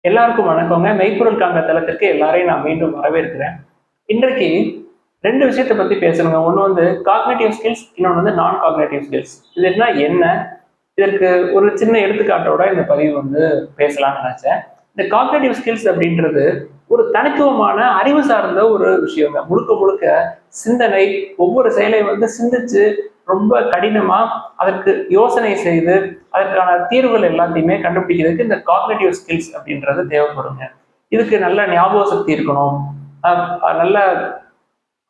எல்லாருக்கும் வணக்கங்க. மெய்ப்பொருள் காண்க தளத்திற்கு எல்லாரையும் நான் மீண்டும் வரவேற்கிறேன். இன்றைக்கு 2 விஷயத்த பத்தி பேசணுங்க. ஒண்ணு வந்து காக்னிட்டிவ் ஸ்கில்ஸ், இன்னொன்னு வந்து நான் காக்னிட்டிவ் ஸ்கில்ஸ். இதுனா என்ன? இதற்கு ஒரு சின்ன எடுத்துக்காட்டோட இந்த பதிவு வந்து பேசலாம்னு நினைச்சேன். இந்த காக்னிட்டிவ் ஸ்கில்ஸ் அப்படின்றது ஒரு தனித்துவமான அறிவு சார்ந்த ஒரு விஷயங்க. முழுக்க முழுக்க சிந்தனை, ஒவ்வொரு செயலையும் வந்து சிந்திச்சு ரொம்ப கடினமா அதற்கு யோசனை செய்து அதற்கான தீர்வுகள் எல்லாத்தையுமே கண்டுபிடிக்கிறதுக்கு இந்த காக்னிட்டிவ் ஸ்கில்ஸ் அப்படின்றது தேவைப்படுங்க. இதுக்கு நல்ல ஞாபக சக்தி இருக்கணும். நல்ல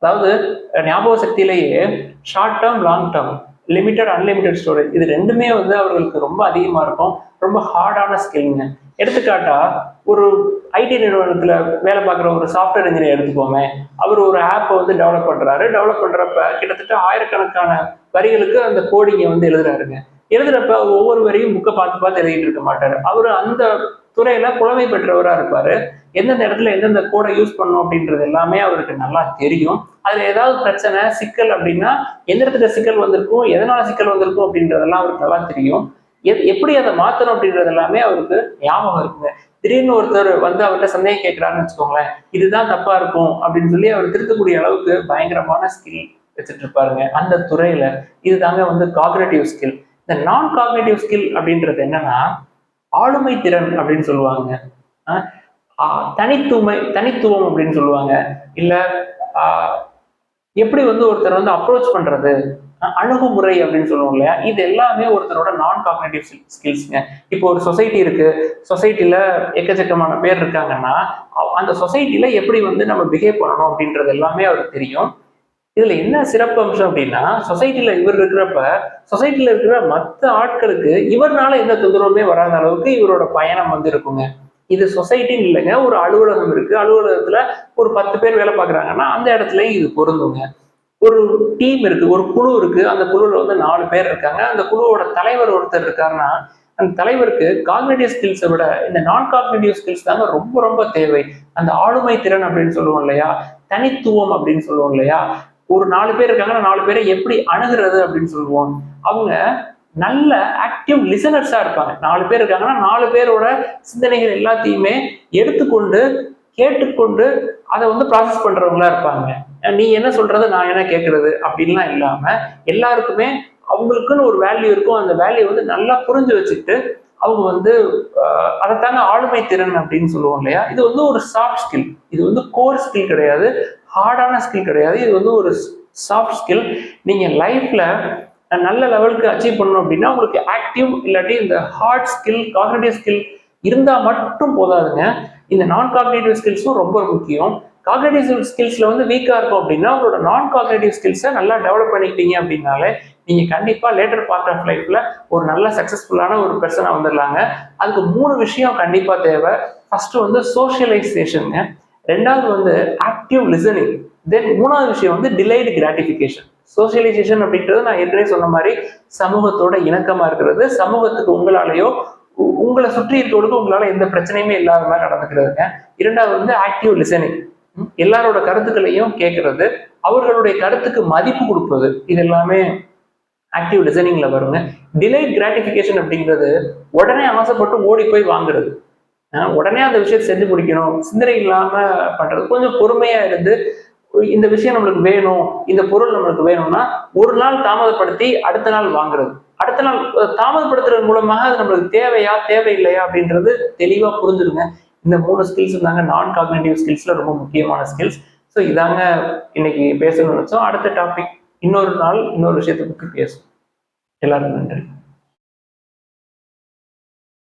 அதாவது ஞாபக சக்தியிலேயே short term, long term, limited, unlimited storage இது ரெண்டுமே வந்து அவர்களுக்கு ரொம்ப அதிகமா இருக்கும். ரொம்ப ஹார்டான ஸ்கில்ங்க. எடுத்துக்காட்டா ஒரு ஐடி நிறுவனத்துல வேலை பார்க்குற ஒரு சாஃப்ட்வேர் இன்ஜினியர் எடுத்துக்கோமே. அவர் ஒரு ஆப்பை வந்து டெவலப் பண்றாரு. டெவலப் பண்றப்ப கிட்டத்தட்ட ஆயிரக்கணக்கான வரிகளுக்கு அந்த கோடிங்கை வந்து எழுதுறாருங்க. எழுதுறப்ப ஒவ்வொரு வரியும் புக்கை பார்த்து பார்த்து எழுதிட்டு இருக்க மாட்டாரு. அவரு அந்த துறையில புலமை பெற்றவரா இருப்பாரு. எந்தெந்த இடத்துல எந்தெந்த கோடை யூஸ் பண்ணணும் அப்படின்றது எல்லாமே அவருக்கு நல்லா தெரியும். அதுல ஏதாவது பிரச்சனை, சிக்கல் அப்படின்னா எந்த இடத்துல சிக்கல் வந்திருக்கும், எதனால சிக்கல் வந்திருக்கும் அப்படின்றதெல்லாம் அவருக்கு நல்லா தெரியும். எப்படி அதை மாத்தணும் அப்படின்றது எல்லாமே அவருக்கு ஞாபகம் இருக்குங்க. திடீர்னு ஒருத்தர் வந்து அவர்கிட்ட சந்தேகம் கேட்கிறாருன்னு வச்சுக்கோங்களேன், இதுதான் தப்பா இருக்கும் அப்படின்னு சொல்லி அவர் திருத்தக்கூடிய அளவுக்கு பயங்கரமான ஸ்கில் வச்சுட்டு இருப்பாருங்க அந்த துறையில. இதுதாங்க வந்து காக்னிட்டிவ் ஸ்கில். இந்த நான் காக்னிட்டிவ் ஸ்கில் அப்படின்றது என்னன்னா ஆளுமை திறன் அப்படின்னு சொல்லுவாங்க. தனித்துவம் அப்படின்னு சொல்லுவாங்க. இல்ல எப்படி வந்து ஒருத்தர் வந்து அப்ரோச் பண்றது, அணுகுமுறை அப்படின்னு சொல்லுவோம் இல்லையா, இது எல்லாமே ஒருத்தரோட நான் காக்னிட்டிவ் ஸ்கில்ஸ்ங்க. இப்போ ஒரு சொசைட்டி இருக்கு, சொசைட்டில எக்கச்சக்கமான பேர் இருக்காங்கன்னா அந்த சொசைட்டில எப்படி வந்து நம்ம பிஹேவ் பண்ணணும் அப்படின்றது எல்லாமே அவருக்கு தெரியும். இதுல என்ன சிறப்பு அம்சம் அப்படின்னா, சொசைட்டில இவர் இருக்கிறப்ப சொசைட்டில இருக்கிற மற்ற ஆட்களுக்கு இவர்னால எந்த தொந்தரவுமே வராத அளவுக்கு இவரோட பயணம் வந்து இருக்குங்க. இது சொசைட்டின்னு இல்லைங்க, ஒரு அலுவலகம் இருக்கு. அலுவலகத்துல ஒரு 10 பேர் வேலை பார்க்குறாங்கன்னா அந்த இடத்துலயும் இது பொருந்துங்க. ஒரு டீம் இருக்கு, ஒரு குழு இருக்கு. அந்த குழுல வந்து 4 பேர் இருக்காங்க. அந்த குழுவோட தலைவர் ஒருத்தர் இருக்காருன்னா அந்த தலைவருக்கு காக்னிட்டிவ் ஸ்கில்ஸை விட இந்த நான் காக்னிட்டிவ் ஸ்கில்ஸ் தாங்க ரொம்ப ரொம்ப தேவை. அந்த ஆளுமை திறன் அப்படின்னு சொல்லுவோம் இல்லையா, தனித்துவம் அப்படின்னு சொல்லுவோம் இல்லையா, ஒரு 4 பேர் இருக்காங்கன்னா 4 பேரை எப்படி அணுகிறது அப்படின்னு சொல்லுவோம். அவங்க நல்ல ஆக்டிவ் லிசனர்ஸா இருப்பாங்க. 4 பேர் இருக்காங்கன்னா 4 பேரோட சிந்தனைகள் எல்லாத்தையுமே எடுத்துக்கொண்டு கேட்டுக்கொண்டு அதை வந்து ப்ராசஸ் பண்றவங்களா இருப்பாங்க. நீ என்ன சொல்றது, நான் என்ன கேட்கறது அப்படின்லாம் இல்லாம எல்லாருக்குமே அவங்களுக்குன்னு ஒரு வேல்யூ இருக்கும். அந்த வேல்யூ வந்து நல்லா புரிஞ்சு வச்சுக்கிட்டு அவங்க வந்து அதைத்தாங்க ஆளுமை திறன் அப்படின்னு சொல்லுவோம் இல்லையா. இது வந்து ஒரு சாஃப்ட் ஸ்கில். இது வந்து கோர் ஸ்கில் கிடையாது, ஹார்டான ஸ்கில் கிடையாது. இது வந்து ஒரு சாஃப்ட் ஸ்கில். நீங்க லைஃப்ல நல்ல லெவலுக்கு அச்சீவ் பண்ணணும் அப்படின்னா உங்களுக்கு ஆக்டிவ் இல்லாட்டி இந்த ஹார்ட் ஸ்கில், காக்னிட்டிவ் ஸ்கில் இருந்தா மட்டும் போதாதுங்க. இந்த நான் காக்னிட்டிவ் ஸ்கில்ஸும் ரொம்ப முக்கியம். காக்னிட்டிவ் ஸ்கில்ஸ்ல வந்து வீக்கா இருக்கும் அப்படின்னா உங்களோட நான் காக்னிட்டிவ் ஸ்கில்ஸை நல்லா டெவலப் பண்ணிக்கிட்டீங்க அப்படின்னாலே நீங்க கண்டிப்பா லேட்டர் பார்ட் ஆஃப் லைஃப்ல ஒரு நல்ல சக்சஸ்ஃபுல்லான ஒரு பெர்சனா வந்துடலாங்க. அதுக்கு 3 விஷயம் கண்டிப்பா தேவை. ஃபர்ஸ்ட் வந்து சோசியலைசேஷன், ரெண்டாவது வந்து ஆக்டிவ் லிசனிங், தென் 3வது விஷயம் வந்து டிலைடு கிராட்டிபிகேஷன். சோசியலைசேஷன் அப்படின்றது நான் ஏற்கனவே சொன்ன மாதிரி சமூகத்தோட இணக்கமா இருக்கிறது, சமூகத்துக்கு உங்களாலேயோ உங்களை சுற்றி இருக்கவங்களுக்கு உங்களால எந்த பிரச்சனையுமே இல்லாத மாதிரி நடந்துக்கிறதுங்க. இரண்டாவது வந்து ஆக்டிவ் லிசனிங், எல்லாரோட கருத்துக்களையும் கேட்கறது, அவர்களுடைய கருத்துக்கு மதிப்பு கொடுப்பது, இது எல்லாமே ஆக்டிவ் லிசனிங்ல வருங்க. டிலைட் கிராட்டிபிகேஷன் அப்படிங்கிறது உடனே ஆசைப்பட்டு ஓடி போய் வாங்குறது, உடனே அந்த விஷயத்தை செஞ்சு முடிக்கணும், சிந்தனை இல்லாம பண்றது. கொஞ்சம் பொறுமையா இருந்து இந்த விஷயம் நம்மளுக்கு வேணும், இந்த பொருள் நம்மளுக்கு வேணும்னா ஒரு நாள் தாமதப்படுத்தி அடுத்த நாள் வாங்குறது. அடுத்த நாள் தாமதப்படுத்துறது மூலமாக அது நம்மளுக்கு தேவையா தேவையில்லையா அப்படின்றது தெளிவா புரிஞ்சிருங்க. இந்த 3 ஸ்கில்ஸ் தாங்க நான் காக்னிட்டிவ் ஸ்கில்ஸ்ல ரொம்ப முக்கியமான ஸ்கில்ஸ். ஸோ இதாங்க இன்னைக்கு பேசணும்னு நினைச்சோம். அடுத்த டாபிக் இன்னொரு நாள் இன்னொரு விஷயத்தை பற்றி பேசும். எல்லாருக்கும் நன்றி.